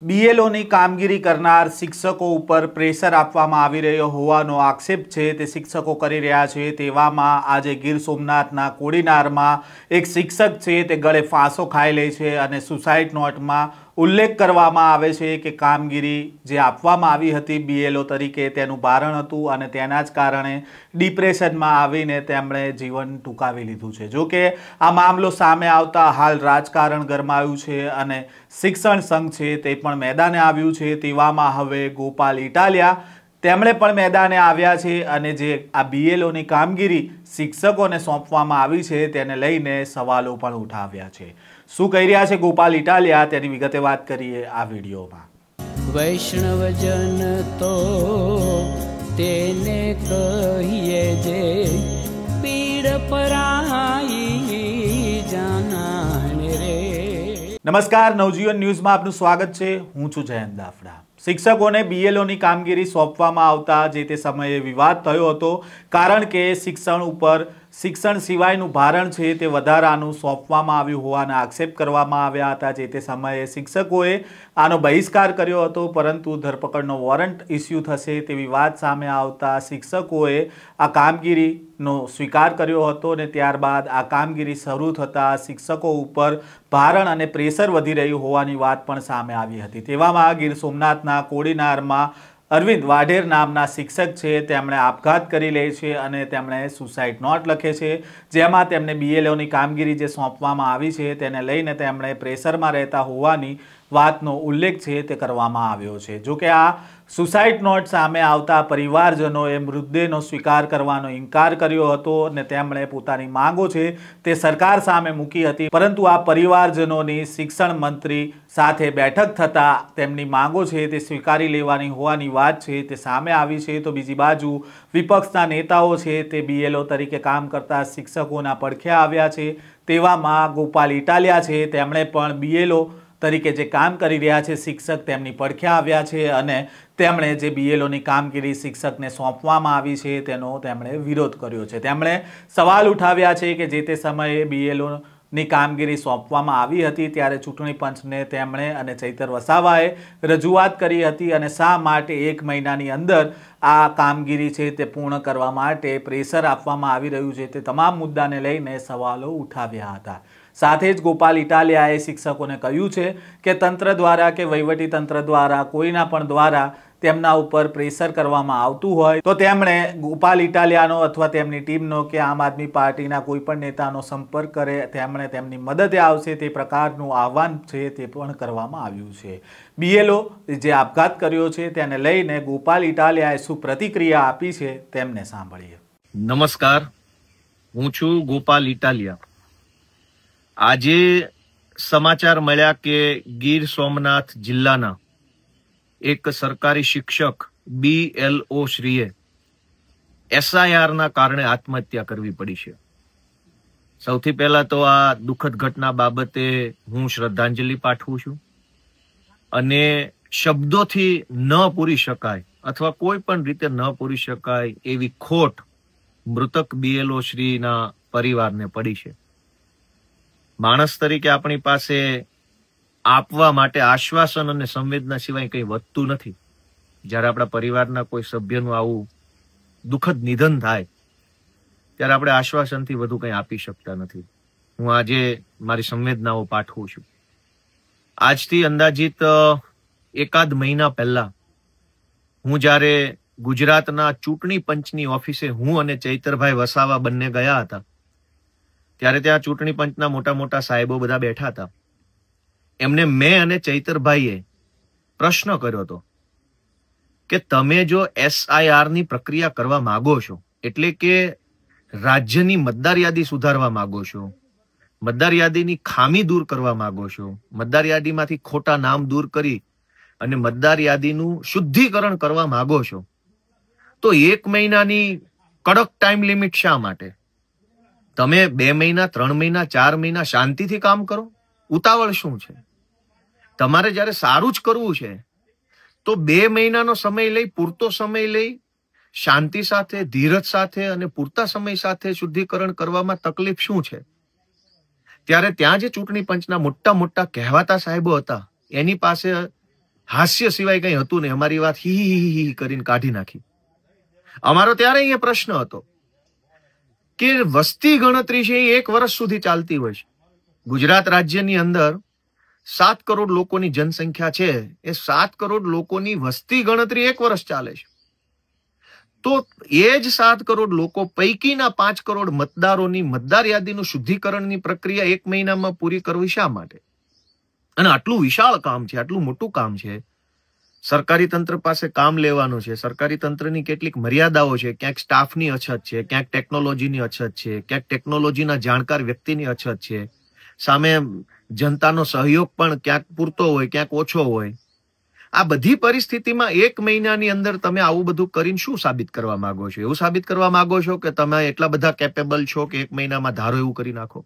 બીએલઓની કામગીરી કરનાર શિક્ષકો ઉપર પ્રેશર આપવામાં આવી રહ્યો હોવાનો આક્ષેપ છે તે શિક્ષકો કરી રહ્યા છે। તેવામાં આજે ગીર સોમનાથના કોડીનારમાં એક શિક્ષક છે તે ગળે ફાંસો ખાઈ લે છે અને સુસાઇડ નોટમાં ઉલ્લેખ કરવામાં આવે છે કે કામગીરી જે આપવામાં આવી હતી બીએલઓ તરીકે તેનું ભારણ હતું અને તેના જ કારણે ડિપ્રેશનમાં આવીને તેમણે જીવન ટૂંકાવી લીધું છે। જો કે આ મામલો સામે આવતા હાલ રાજકારણ ગરમાયું છે અને શિક્ષણ સંઘ છે તે પણ મેદાને આવ્યું છે। તેવામાં હવે ગોપાલ ઇટાલિયા તેમણે પણ મેદાને આવ્યા છે અને જે આ બીએલઓની કામગીરી શિક્ષકોને સોંપવામાં આવી છે તેને લઈને સવાલો પણ ઉઠાવ્યા છે। શું કહી રહ્યા છે ગોપાલ ઇટાલિયા તેની વિગતે વાત કરીએ આ વિડીયોમાં। વૈષ્ણવજન તો તેને કહીએ જે પીડ પરાઈ જાનાને રે। નમસ્કાર, નવજીવન ન્યૂઝમાં આપનું સ્વાગત છે। હું છું જયંત દાફડા। શિક્ષકોને બીએલઓની કામગીરી સોંપવામાં આવતા જે તે સમયે વિવાદ થયો હતો, કારણ કે શિક્ષણ ઉપર શિક્ષણ સિવાયનું ભારણ છે તે વધારાનું સોંપવામાં આવ્યું હોવાના આક્ષેપ કરવામાં આવ્યા હતા। જે તે સમયે શિક્ષકોએ આનો બહિષ્કાર કર્યો હતો, પરંતુ ધરપકડનો વોરંટ ઇસ્યુ થશે તેવી વાત સામે આવતા શિક્ષકોએ આ કામગીરીનો સ્વીકાર કર્યો હતો અને ત્યારબાદ આ કામગીરી શરૂ થતાં શિક્ષકો ઉપર ભારણ અને પ્રેશર વધી રહ્યું હોવાની વાત પણ સામે આવી હતી। તેવામાં ગીર સોમનાથના કોડીનારમાં અરવિંદ વાઢેર નામના શિક્ષક છે તેમણે આપઘાત કરી લે છે અને તેમણે સુસાઇડ નોટ લખે છે, જેમાં તેમને બીએલઓની કામગીરી જે સોંપવામાં આવી છે તેને લઈને તેમણે પ્રેશરમાં રહેતા હોવાની વાતનો ઉલ્લેખ છે તે કરવામાં આવ્યો છે। જો કે આ સુસાઇડ નોટ સામે આવતા પરિવારજનોએ મૃતદેહનો સ્વીકાર કરવાનો ઇનકાર કર્યો હતો અને તેમણે પોતાની માંગો છે તે સરકાર સામે મૂકી હતી, પરંતુ આ પરિવારજનોની શિક્ષણ મંત્રી સાથે બેઠક થતાં તેમની માંગો છે તે સ્વીકારી લેવાની હોવાની વાત છે તે સામે આવી છે। તો બીજી બાજુ વિપક્ષના નેતાઓ છે તે બીએલઓ તરીકે કામ કરતા શિક્ષકોના પડખે આવ્યા છે। તેવામાં ગોપાલ ઇટાલિયા છે તેમણે પણ બીએલઓ તરીકે જે કામ કરી રહ્યા છે શિક્ષક તેમની પડખે આવ્યા છે અને તેમણે જે બીએલઓની કામગીરી શિક્ષકને સોંપવામાં આવી છે તેનો તેમણે વિરોધ કર્યો છે। તેમણે સવાલ ઉઠાવ્યા છે કે જે તે સમયે બીએલઓની કામગીરી સોંપવામાં આવી હતી ત્યારે ચૂંટણી પંચને તેમણે અને ચૈતર વસાવાએ રજૂઆત કરી હતી અને શા માટે 1 મહિનાની અંદર આ કામગીરી છે તે પૂર્ણ કરવા માટે પ્રેશર આપવામાં આવી રહ્યું છે તે તમામ મુદ્દાને લઈને સવાલો ઉઠાવ્યા હતા। સાથે જ ગોપાલ ઇટાલિયાએ શિક્ષકોને કહ્યું છે કે તંત્ર દ્વારા કે વહીવટી તંત્ર દ્વારા કોઈના પણ દ્વારા તેમના ઉપર પ્રેશર કરવામાં આવતું હોય તો તેમણે ગોપાલ ઇટાલિયાનો અથવા તેમની ટીમનો કે આમ આદમી પાર્ટીના કોઈ પણ નેતાનો સંપર્ક કરે, તેમણે તેમની મદદે આવશે તે પ્રકારનું આહવાન છે તે પણ કરવામાં આવ્યું છે। બીએલઓ જે આપઘાત કર્યો છે તેને લઈને ગોપાલ ઇટાલિયાએ શું પ્રતિક્રિયા આપી છે તેમને સાંભળીએ। નમસ્કાર, હું છું ગોપાલ ઇટાલિયા। આજે સમાચાર મળ્યા કે ગીર સોમનાથ જિલ્લાના એક સરકારી શિક્ષક બીએલઓ શ્રીએ એસઆઈઆર ના કારણે આત્મહત્યા કરવી પડી છે। સૌથી પહેલા તો આ દુઃખદ ઘટના બાબતે હું શ્રદ્ધાંજલિ પાઠવું છું અને શબ્દોથી ન પૂરી શકાય અથવા કોઈ પણ રીતે ન પૂરી શકાય એવી ખોટ મૃતક બીએલઓ શ્રીના પરિવારને પડી છે। માણસ તરીકે આપણી પાસે આપવા માટે આશ્વાસન અને સંવેદના સિવાય કંઈ વધતું નથી। જ્યારે આપણા પરિવારના કોઈ સભ્યનું આવું દુઃખદ નિધન થાય ત્યારે આપણે આશ્વાસનથી વધુ કંઈ આપી શકતા નથી। હું આજે મારી સંવેદનાઓ પાઠવું છું। આજથી અંદાજિત 1 મહિના પહેલા હું જ્યારે ગુજરાતના ચૂંટણી પંચની ઓફિસે હું અને ચૈતરભાઈ વસાવા બંને ગયા હતા ત્યારે ત્યાં ચૂંટણી પંચના મોટા મોટા સાહેબો બધા બેઠા હતા। એમને મેં અને ચૈતરભાઈએ પ્રશ્ન કર્યો હતો કે તમે જો એસઆઈઆર ની પ્રક્રિયા કરવા માંગો છો, એટલે કે રાજ્યની મતદાર યાદી સુધારવા માંગો છો, મતદાર યાદીની ખામી દૂર કરવા માંગો છો, મતદાર યાદીમાંથી ખોટા નામ દૂર કરી અને મતદાર યાદીનું શુદ્ધિકરણ કરવા માંગો છો, તો 1 મહિનાની કડક ટાઈમ લિમિટ શા માટે? તમે 2 મહિના, 3 મહિના, 4 મહિના શાંતિથી કામ કરો। ઉતાવળ શું છે? તમારે જ્યારે સારું જ કરવું છે તો 2 મહિનાનો સમય લઈ, પૂરતો સમય લઈ, શાંતિ સાથે, ધીરજ સાથે અને પૂરતા સમય સાથે શુદ્ધિકરણ કરવામાં તકલીફ શું છે? ત્યારે ત્યાં જે ચૂંટણી પંચના મોટા મોટા કહેવાતા સાહેબો હતા એની પાસે હાસ્ય સિવાય કંઈ હતું નહીં. અમારી વાત હી હી હી કરીને કાઢી નાખી. અમારો ત્યારે એ પ્રશ્ન હતો કે વસ્તી ગણતરી છે એ 1 વર્ષ સુધી ચાલતી હોય છે. ગુજરાત રાજ્યની અંદર 7 કરોડ લોકોની જનસંખ્યા છે. એ 7 કરોડ લોકોની વસ્તી ગણતરી 1 વર્ષ ચાલે છે. તો એ જ 7 કરોડ લોકો પૈકીના 5 કરોડ મતદારોની મતદાર યાદીનું શુદ્ધિકરણની પ્રક્રિયા 1 મહિનામાં પૂરી કરવી શા માટે? અને આટલું વિશાળ કામ છે, આટલું મોટું કામ છે. સરકારી તંત્ર પાસે કામ લેવાનું છે. સરકારી તંત્રની કેટલીક મર્યાદાઓ છે. ક્યાંક સ્ટાફની અછત છે, ક્યાંક ટેકનોલોજીની અછત છે, ક્યાંક ટેકનોલોજીના જાણકાર વ્યક્તિની અછત છે. સામે જનતાનો સહયોગ પણ ક્યાંક પૂરતો હોય, ક્યાંક ઓછો હોય. આ બધી પરિસ્થિતિમાં 1 મહિનાની અંદર તમે આવું બધું કરીને શું સાબિત કરવા માંગો છો? એવું સાબિત કરવા માંગો છો કે તમે એટલા બધા કેપેબલ છો કે 1 મહિનામાં ધારો એવું કરી નાખો?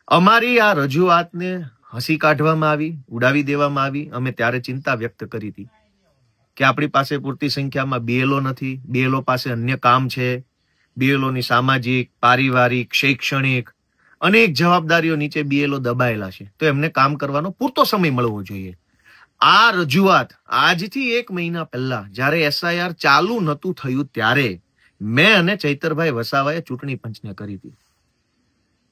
અમારી આ રજૂઆતને હસી કાઢવામાં આવી, ઉડાવી દેવામાં આવી. અમે ત્યારે ચિંતા વ્યક્ત કરી હતી કે આપણી પાસે પૂરતી સંખ્યામાં BLO નથી, BLO પાસે અન્ય કામ છે, BLOની સામાજિક, પારિવારિક, શૈક્ષણિક અનેક જવાબદારીઓ નીચે BLO દબાયેલા છે. તો એમને કામ કરવાનો પૂરતો સમય મળવો જોઈએ. આ રજૂઆત આજથી 1 મહિના પહેલા જ્યારે SIR ચાલુ નતું થયું ત્યારે મેં અને ચૈતરભાઈ વસાવાએ ચૂંટણી પંચને કરી હતી.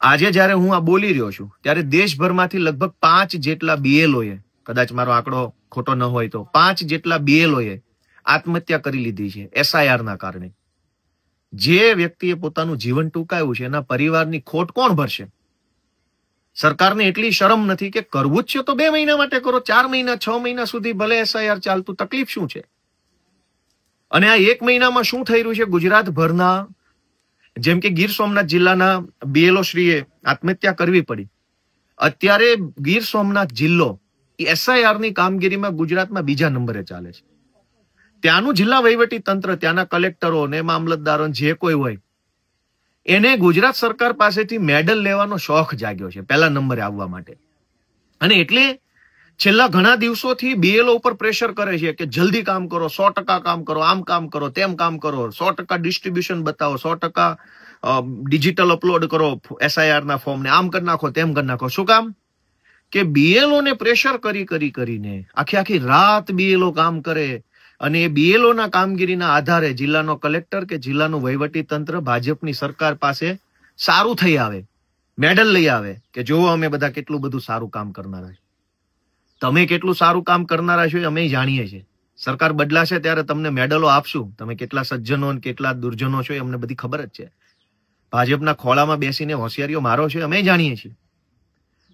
આજે જ્યારે હું આ બોલી રહ્યો છું ત્યારે દેશભરમાંથી લગભગ 5 જેટલા BLOએ, કદાચ મારો આંકડો ખોટો ન હોય તો 5 જેટલા BLOએ આત્મહત્યા કરી લીધી છે SIRના કારણે. જે વ્યક્તિએ પોતાનું જીવન ટૂંકાવ્યું છે એના પરિવારની ખોટ કોણ ભરશે? સરકારને એટલી શરમ નથી કે કરવું જ છે તો 2 મહિના માટે કરો, 4 મહિના 6 મહિના સુધી ભલે SIR ચાલતું, તકલીફ શું છે? અને આ 1 મહિનામાં શું થઈ રહ્યું છે ગુજરાતભરના, જેમ કે ગીર સોમનાથ જિલ્લાના BLO શ્રીએ આત્મહત્યા કરવી પડી. અત્યારે ગીર સોમનાથ જિલ્લો SIRની કામગીરીમાં ગુજરાતમાં 2જા નંબરે ચાલે છે. ત્યાંનું જિલ્લા વહીવટી તંત્ર, ત્યાંના કલેક્ટરો ને મામલતદારો જે કોઈ હોય એને ગુજરાત સરકાર પાસેથી મેડલ લેવાનો શોખ જાગ્યો છે 1લા નંબરે આવવા માટે. અને એટલે છેલ્લા ઘણા દિવસોથી BLO ઉપર પ્રેશર કરે છે કે જલ્દી કામ કરો, 100% કામ કરો, આમ કામ કરો, તેમ કામ કરો, 100% ડિસ્ટ્રીબ્યુશન બતાવો, 100% ડિજિટલ અપલોડ કરો SIRના ફોર્મને, આમ કરી નાખો, તેમ કરી નાખો. શું કામ? કે BLOને પ્રેશર કરીને આખી રાત BLO કામ કરે અને એ BLOના કામગીરીના આધારે જિલ્લાનો કલેક્ટર કે જિલ્લાનું વહીવટી તંત્ર ભાજપની સરકાર પાસે સારું થઈ આવે, મેડલ લઈ આવે કે જો અમે બધા કેટલું બધું સારું કામ કરનારા છે. તમે કેટલું સારું કામ કરનારા છો અમે જાણીએ છીએ. સરકાર બદલાશે ત્યારે તમને મેડલો આપશું. તમે કેટલા સજ્જનો અને કેટલા દુર્જનો છો એ અમને બધી ખબર જ છે. ભાજપના ખોળામાં બેસીને હોશિયારીઓ મારો છો અમે જાણીએ છીએ.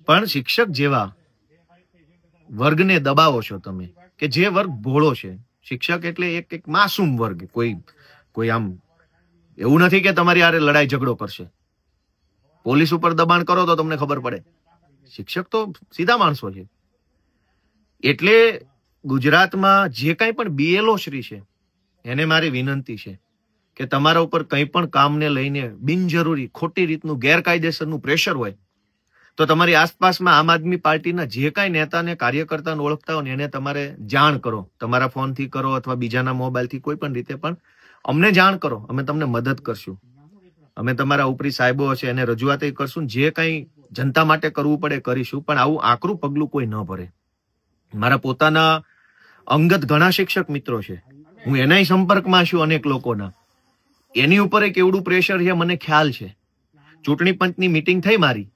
પણ શિક્ષક જેવા વર્ગને દબાવો છો તમે કે જે વર્ગ ભોળો છે. શિક્ષક એટલે એક માસૂમ વર્ગ. કોઈ આમ એવું નથી કે તમારી આરે લડાઈ ઝઘડો કરશે. પોલીસ ઉપર દબાણ કરો તો તમને ખબર પડે. શિક્ષક તો સીધા માણસો છે. એટલે ગુજરાતમાં જે કંઈ પણ BLO શ્રી છે એને મારી વિનંતી છે કે તમારા ઉપર કંઈ પણ કામને લઈને બિનજરૂરી ખોટી રીતનું ગેરકાયદેસરનું પ્રેશર હોય તો તમારી આસપાસમાં આમ આદમી પાર્ટીના જે કાંઈ નેતાને કાર્યકર્તાને ઓળખતા હોય ને એને તમારે જાણ કરો. તમારા ફોનથી કરો અથવા બીજાના મોબાઈલથી કોઈ પણ રીતે પણ અમને જાણ કરો. અમે તમને મદદ કરશું. અમે તમારા ઉપરી સાહેબો છે એને રજૂઆત કરશું. જે કંઈ જનતા માટે કરવું પડે કરીશું. પણ આવું આકરું પગલું કોઈ ન ભરે. મારા પોતાના અંગત ઘણા શિક્ષક મિત્રો છે. હું એનાય સંપર્કમાં છું અનેક લોકોના. એની ઉપર એક એવડું પ્રેશર છે મને ખ્યાલ છે. ચૂંટણી પંચની મીટિંગ થઈ મારી,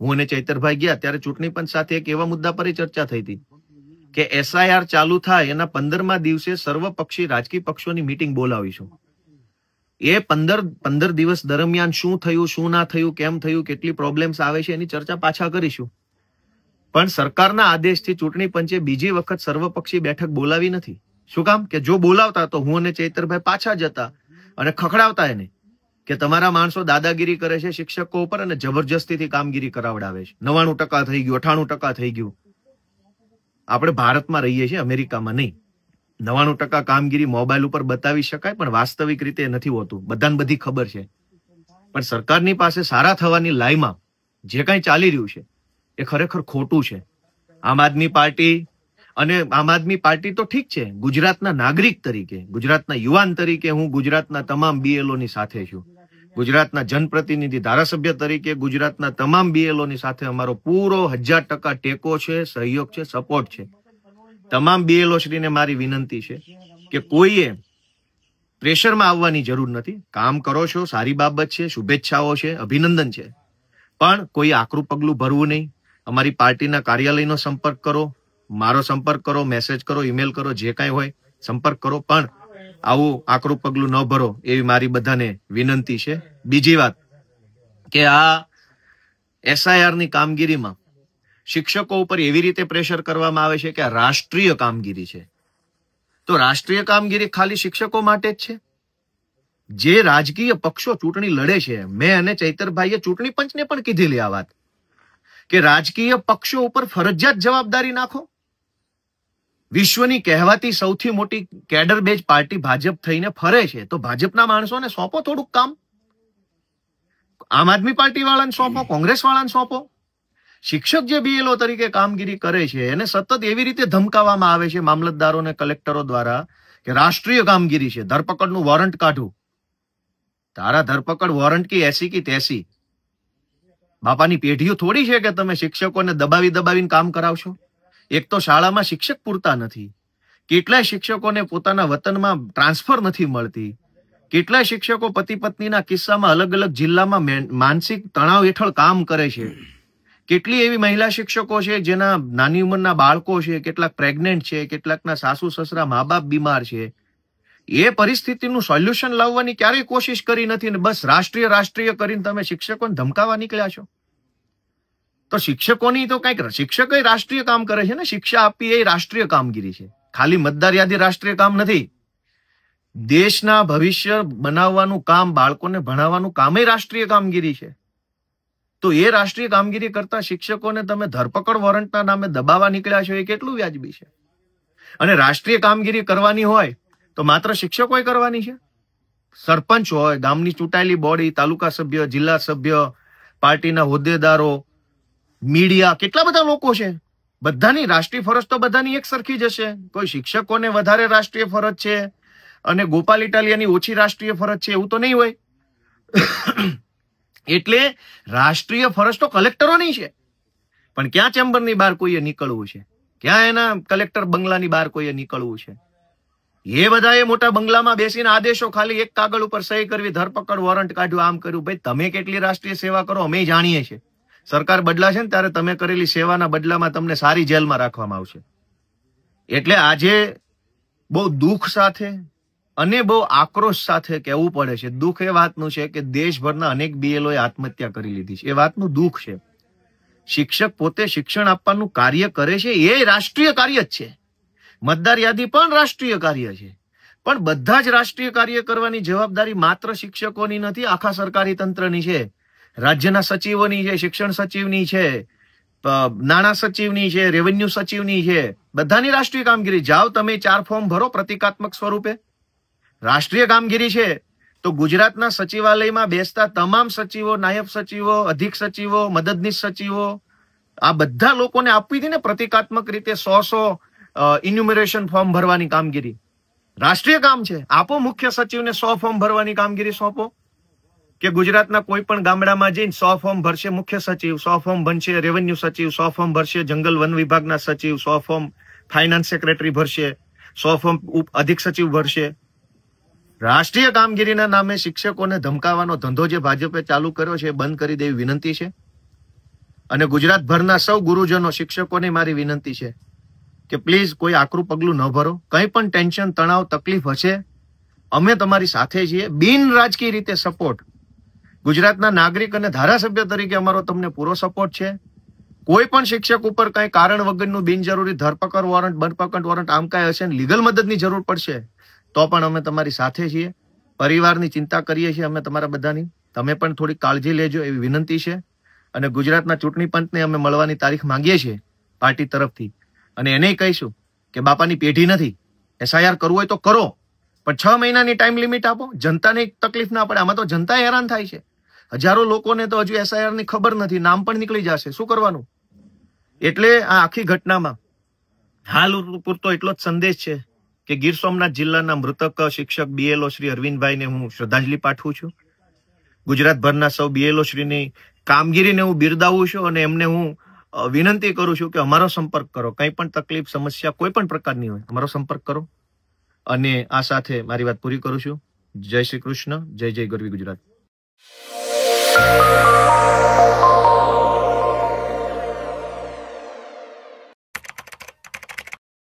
હું અને ચૈતરભાઈ ગયા ત્યારે ચૂંટણી પંચ સાથે એક એવા મુદ્દા પર ચર્ચા થઈ હતી કે SIR ચાલુ થાય એના 15મા દિવસે સર્વપક્ષી રાજકીય પક્ષોની મીટિંગ બોલાવીશું. એ 15 દિવસ દરમિયાન શું થયું, શું ના થયું, કેમ થયું, કેટલી પ્રોબ્લેમ્સ આવે છે એની ચર્ચા પાછા કરીશું. પણ સરકારના આદેશથી ચૂંટણી પંચે બીજી વખત સર્વપક્ષી બેઠક બોલાવી નથી. શું કામ? કે જો બોલાવતા તો હું અને ચૈતરભાઈ પાછા જતા અને ખખડાવતા એને કે તમારા માણસો દાદાગીરી કરે છે શિક્ષકો ઉપર અને જબરજસ્તીથી કામગીરી કરાવડાવે છે. 99% થઈ ગયું, 98% થઈ ગયું. આપણે ભારતમાં રહીએ છીએ, અમેરિકામાં નહીં. 99% કામગીરી મોબાઈલ ઉપર બતાવી શકાય પણ વાસ્તવિક રીતે નથી હોતું. બધાને બધી ખબર છે. પણ સરકારની પાસે સારા થવાની લાઈમાં જે કાંઈ ચાલી રહ્યું છે એ ખરેખર ખોટું છે. આમ આદમી પાર્ટી તો ઠીક છે. ગુજરાતના નાગરિક તરીકે, ગુજરાતના યુવાન તરીકે હું ગુજરાતના તમામ BLOની સાથે છું. ગુજરાતના જનપ્રતિનિધિ ધારાસભ્ય તરીકે ગુજરાતના તમામ BLOની સાથે અમારો પૂરો 1000% ટેકો છે, સહયોગ છે, સપોર્ટ છે. તમામ બીએલઓ શ્રીને મારી વિનંતી છે કે કોઈએ પ્રેશરમાં આવવાની જરૂર નથી. કામ કરો છો, સારી બાબત છે, શુભેચ્છાઓ છે, અભિનંદન છે, પણ કોઈ આકરું પગલું ભરવું નહીં. અમારી પાર્ટીના કાર્યાલયનો સંપર્ક કરો, મારો સંપર્ક કરો, મેસેજ કરો, ઈમેલ કરો, જે કાંઈ હોય સંપર્ક કરો, પણ આવું આકરું પગલું ન ભરો એવી મારી બધાને વિનંતી છે. બીજી વાત કે આ SIR ની કામગીરીમાં શિક્ષકો ઉપર એવી રીતે પ્રેશર કરવામાં આવે છે કે આ રાષ્ટ્રીય કામગીરી છે. તો રાષ્ટ્રીય કામગીરી ખાલી શિક્ષકો માટે જ છે? જે રાજકીય પક્ષો ચૂંટણી લડે છે, મેં અને ચૈતરભાઈએ ચૂંટણી પંચને પણ કીધેલી આ વાત કે રાજકીય પક્ષો ઉપર ફરજિયાત જવાબદારી નાખો. વિશ્વની કહેવાતી સૌથી મોટી કેડર બેઝ પાર્ટી ભાજપ થઈને ફરે છે, તો ભાજપના માણસોને સોંપો થોડુંક કામ. આમ આદમી પાર્ટી વાળાને સોંપો, કોંગ્રેસ વાળાને સોંપો. શિક્ષક જે BLO તરીકે કામગીરી કરે છે એને સતત એવી રીતે ધમકાવવામાં આવે છે મામલતદારો અને કલેક્ટરો દ્વારા કે રાષ્ટ્રીય કામગીરી છે, ધરપકડનું વોરંટ કાઢું. તારા ધરપકડ વોરંટ કી એસી કી તેસી? બાપાની પેઢીઓ થોડી છે કે તમે શિક્ષકોને દબાવીને કામ કરાવશો. એક તો શાળામાં શિક્ષક પૂરતા નથી, કેટલાય શિક્ષકોને પોતાના વતનમાં ટ્રાન્સફર નથી મળતી, કેટલાય શિક્ષકો પતિ પત્નીના કિસ્સામાં અલગ અલગ જિલ્લામાં માનસિક તણાવ હેઠળ કામ કરે છે. કેટલી એવી મહિલા શિક્ષકો છે જેના નાની ઉંમરના બાળકો છે, કેટલાક પ્રેગ્નેન્ટ છે, કેટલાકના સાસુ સસરા મા બાપ બીમાર છે. એ પરિસ્થિતિનું સોલ્યુશન લાવવાની ક્યારેય કોશિશ કરી નથી ને બસ રાષ્ટ્રીય કરીને તમે શિક્ષકોને ધમકાવા નીકળ્યા છો. તો શિક્ષકોની તો કઈક, શિક્ષકો રાષ્ટ્રીય કામ કરે છે ને, શિક્ષા આપવી એ રાષ્ટ્રીય કામગીરી છે. ખાલી મતદાર યાદી રાષ્ટ્રીય કામ નથી. દેશના ભવિષ્ય બનાવવાનું કામ, બાળકોને ભણાવવાનું કામ એ રાષ્ટ્રીય કામગીરી છે. તો એ રાષ્ટ્રીય કામગીરી કરતા શિક્ષકોને તમે ધરપકડ વોરંટના નામે દબાવવા નીકળ્યા છો, એ કેટલું વ્યાજબી છે? અને રાષ્ટ્રીય કામગીરી કરવાની હોય તો માત્ર શિક્ષકોએ કરવાની છે? સરપંચ હોય, ગામની ચૂંટાયેલી બોડી, તાલુકા સભ્ય, જિલ્લા સભ્ય, પાર્ટીના હોદ્દેદારો, મીડિયા, કેટલા બધા લોકો છે. બધાની રાષ્ટ્રીય ફરજ તો બધાની એક સરખી જ હશે. કોઈ શિક્ષકોને વધારે રાષ્ટ્રીય ફરજ છે અને ગોપાલ ઇટાલિયાની ઓછી રાષ્ટ્રીય ફરજ છે એવું તો નહીં હોય. એટલે રાષ્ટ્રીય ફરજ તો કલેક્ટરોની છે, પણ ક્યાં ચેમ્બરની બહાર કોઈએ નીકળવું છે? ક્યાં એના કલેક્ટર બંગલાની બહાર કોઈએ નીકળવું છે? એ બધાએ મોટા બંગલામાં બેસીને આદેશો ખાલી એક કાગળ ઉપર સહી કરવી, ધરપકડ વોરંટ કાઢ્યું, આમ કર્યું. ભાઈ તમે કેટલી રાષ્ટ્રીય સેવા કરો અમે જાણીએ છીએ. સરકાર બદલાશે ને ત્યારે તમે કરેલી સેવાના બદલામાં તમને સારી જેલમાં રાખવામાં આવશે. એટલે આજે બહુ દુઃખ સાથે અને બહુ આક્રોશ સાથે કહેવું પડે છે. દુઃખ એ વાતનું છે કે દેશભરના અનેક BLOએ આત્મહત્યા કરી લીધી છે. એ વાતનું દુઃખ છે. શિક્ષક પોતે શિક્ષણ આપવાનું કાર્ય કરે છે એ રાષ્ટ્રીય કાર્ય જ છે. મતદાર યાદી પણ રાષ્ટ્રીય કાર્ય છે, પણ બધા જ રાષ્ટ્રીય કાર્ય કરવાની જવાબદારી માત્ર શિક્ષકોની નથી, આખા સરકારી તંત્રની છે. રાજ્યના સચિવોની છે, શિક્ષણ સચિવની છે, નાણાં સચિવની છે, રેવન્યુ સચિવની છે. બધાની રાષ્ટ્રીય કામગીરી. જાઓ તમે 4 ફોર્મ ભરો પ્રતિકાત્મક સ્વરૂપે. રાષ્ટ્રીય કામગીરી છે તો ગુજરાતના સચિવાલયમાં બેસતા તમામ સચિવો, નાયબ સચિવો, અધિક સચિવો, મદદનીશ સચિવો, આ બધા લોકોને આપવી હતી ને પ્રતિકાત્મક રીતે 100 ઇન્યુમરેશન ફોર્મ ભરવાની કામગીરી. રાષ્ટ્રીય કામ છે. આપો મુખ્ય સચિવને 100 ફોર્મ ભરવાની કામગીરી સોંપો કે ગુજરાતના કોઈ પણ ગામડામાં જઈને 100 ફોર્મ ભરશે મુખ્ય સચિવ, 100 ફોર્મ ભરશે રેવન્યુ સચિવ, 100 ફોર્મ ભરશે જંગલ વન વિભાગના સચિવ, 100 ફોર્મ ફાઇનાન્સ સેક્રેટરી ભરશે, 100 ફોર્મ અધિક સચિવ ભરશે. રાષ્ટ્રીય કામગીરીના નામે શિક્ષકોને ધમકાવવાનો ધંધો જે ભાજપે ચાલુ કર્યો છે એ બંધ કરી દેવી વિનંતી છે. અને ગુજરાતભરના સૌ ગુરુજનો, શિક્ષકોને મારી વિનંતી છે કે પ્લીઝ કોઈ આકરું પગલું ન ભરો. કંઈ પણ ટેન્શન, તણાવ, તકલીફ હશે અમે તમારી સાથે છીએ. બિન રાજકીય રીતે સપોર્ટ, ગુજરાતના નાગરિક અને ધારાસભ્ય તરીકે અમારો તમને પૂરો સપોર્ટ છે. કોઈ પણ શિક્ષક ઉપર કઈ કારણ વગરનું બિનજરૂરી ધરપકડ વોરંટ, બરપકડ વોરંટ આમ કઈ હશે, લીગલ મદદની જરૂર પડશે તો પણ અમે તમારી સાથે છીએ. પરિવારની ચિંતા કરીએ છીએ અમે તમારા બધાની. તમે પણ થોડી કાળજી લેજો એવી વિનંતી છે. અને ગુજરાતના ચૂંટણી પંચને અમે મળવાની તારીખ માંગીએ છીએ પાર્ટી તરફથી. અને એને કહીશું કે બાપાની પેઢી નથી, SIR કરવું હોય તો કરો, પણ 6 મહિનાની ટાઈમ લિમિટ આપો. જનતાને તકલીફ ના પડે. આમાં તો જનતા હેરાન થાય છે. હજારો લોકોને તો હજુ SIR ની ખબર નથી, નામ પણ નીકળી જશે, શું કરવાનું? એટલે આ આખી ઘટનામાં હાલ પૂરતો એટલો જ સંદેશ છે કે ગીર સોમનાથ જિલ્લાના મૃતક શિક્ષક BLO શ્રી અરવિંદભાઈને હું શ્રદ્ધાંજલિ પાઠવું છું. ગુજરાતભરના સૌ BLO શ્રીની કામગીરીને હું બિરદાવું છું અને એમને હું વિનંતી કરું છું કે અમારો સંપર્ક કરો. કંઈ પણ તકલીફ સમસ્યા કોઈ પણ પ્રકારની હોય અમારો સંપર્ક કરો. અને આ સાથે મારી વાત પૂરી કરું છું. જય શ્રી કૃષ્ણ. જય જય ગરવી ગુજરાત.